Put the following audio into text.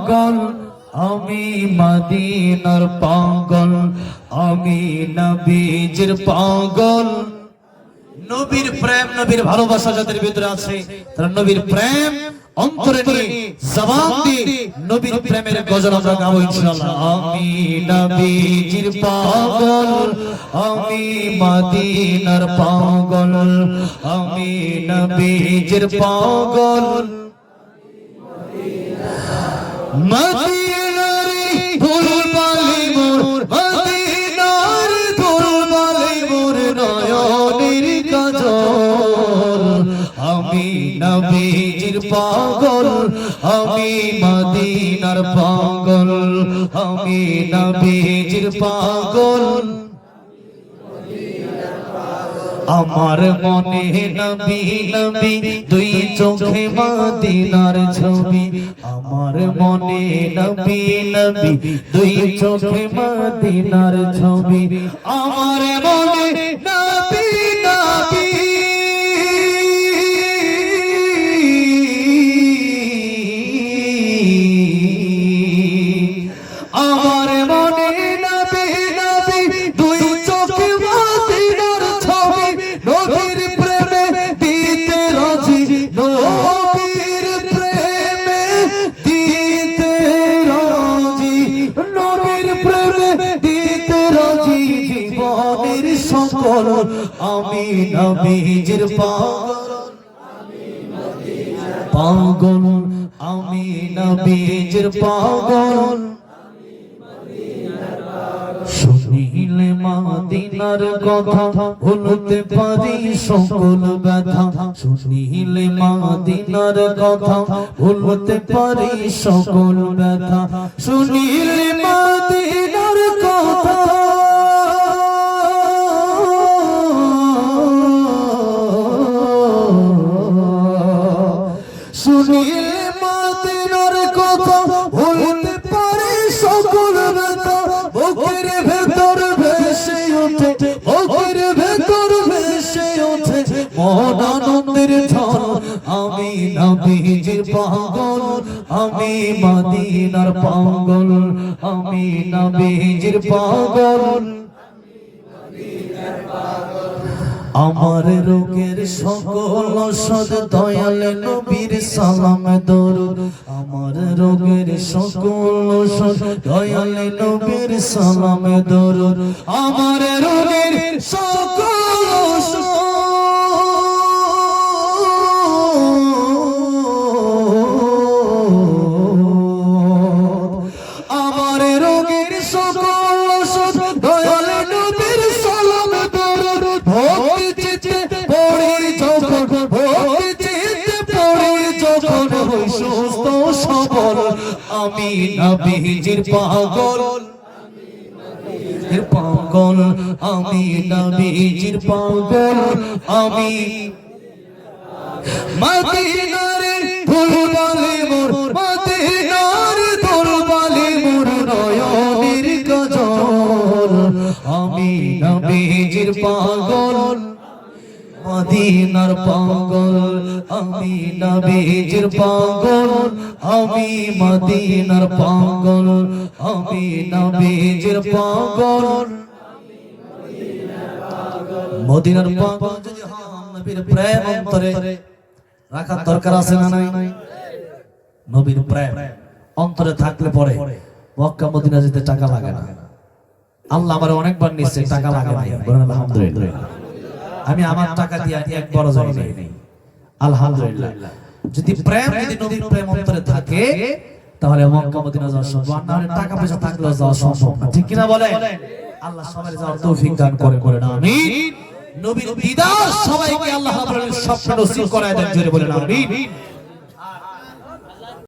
পাগল আমি মদিনার পাগল আমি নবীজির পাগল নবীর প্রেম নবীর ভালোবাসা যাদের ভিতরে আছে তারা নবীর প্রেম অন্তরে নিয়ে জবান দিয়ে নবীর প্রেমের গজল আমরা গাবো ইনশাআল্লাহ আমি নবীজির পাগল আমি মদিনার পাগল আমি নবীজির পাগল মদিনার ফুল বালি মোর মদিনার ফুল বালি মোর নয়নের কাজল আমি নবীজির পাগল আমি মদিনার পাগল আমি নবীজির পাগল আমার মনে নবী নবী দুই চোখে মদিনার ছবি আমার মনে নবী নবী দুই চোখে মদিনার ছবি আমার মনে নবী নবী আমার মনে নবী নবী দুই চোখে মদিনার ছবি নবীর প্রেমে দিতে রাজি নবীর প্রেমে দিতে রাজি নবীর প্রেমে দিতে রাজি জীবনের সকল আমি নবীজির পাগল পাগল আমি নবীজির পাগল শুনিলে মদিনার কথা ভুলতে পারি সকল ব্যথা শুনিলে মদিনার কথা ভুলতে পারি সকল ব্যথা শুনিলে মদিনার কথা শুনিলে মদিনার কথা ভুলতে পারি সকল ব্যথা বুকের ভেতর ভেসে ওঠে বুকের ভেতর ভেসে ওঠে মন আনন্দের ঝড় আমি নবীজির পাগল আমি মদিনার পাগল আমি নবীজির পাগল আমার রোগের সকল ঔষধ দয়াল নবীর সালাম দরুদ আমার রোগের সকল ঔষধ দয়াল নবীর সালাম দরুদ আমার রোগের সকল ঔষধ আমার রোগের সকল ঔষধ দয়াল নবীর সালাম দরুদ সুস্থ সবল আমি নবীজির পাগল পাগল আমি নবীজির পাগল আমি মদিনার ফুল বালি মোর মদিনার ফুল বালি মোর নয়নের কাজল আমি নবীজির পাগল মদিনার পাগল আমি নবীজির পাগল আমি মদিনার পাগল আমি নবীজির পাগল মদিনার পাগল যদি নবীর প্রেম অন্তরে রাখার দরকার আছে না নাই নবীর প্রেম অন্তরে থাকলে পরে মক্কা মদিনা যেতে টাকা লাগে না আল্লাহ আমার অনেকবার নিচ্ছে টাকা লাগে না বলেন আলহামদুলিল্লাহ আমি আমার টাকা দিয়ে এক বড় যাই নাই আলহামদুলিল্লাহ যদি প্রেম যদি নবীর প্রেম অন্তরে থাকে তাহলে মক্কা মদিনা যাওয়া সম্ভব না হলে টাকা পয়সা থাকলেও যাওয়া সম্ভব না ঠিক কি না বলেন আল্লাহ সবাইকে যাওয়ার তৌফিক দান করেন আমিন নবীর দিদার সবাইকে আল্লাহ রাব্বুল আলামিন স্বপ্ন নসিব করায় দেন জোরে বলেন আমিন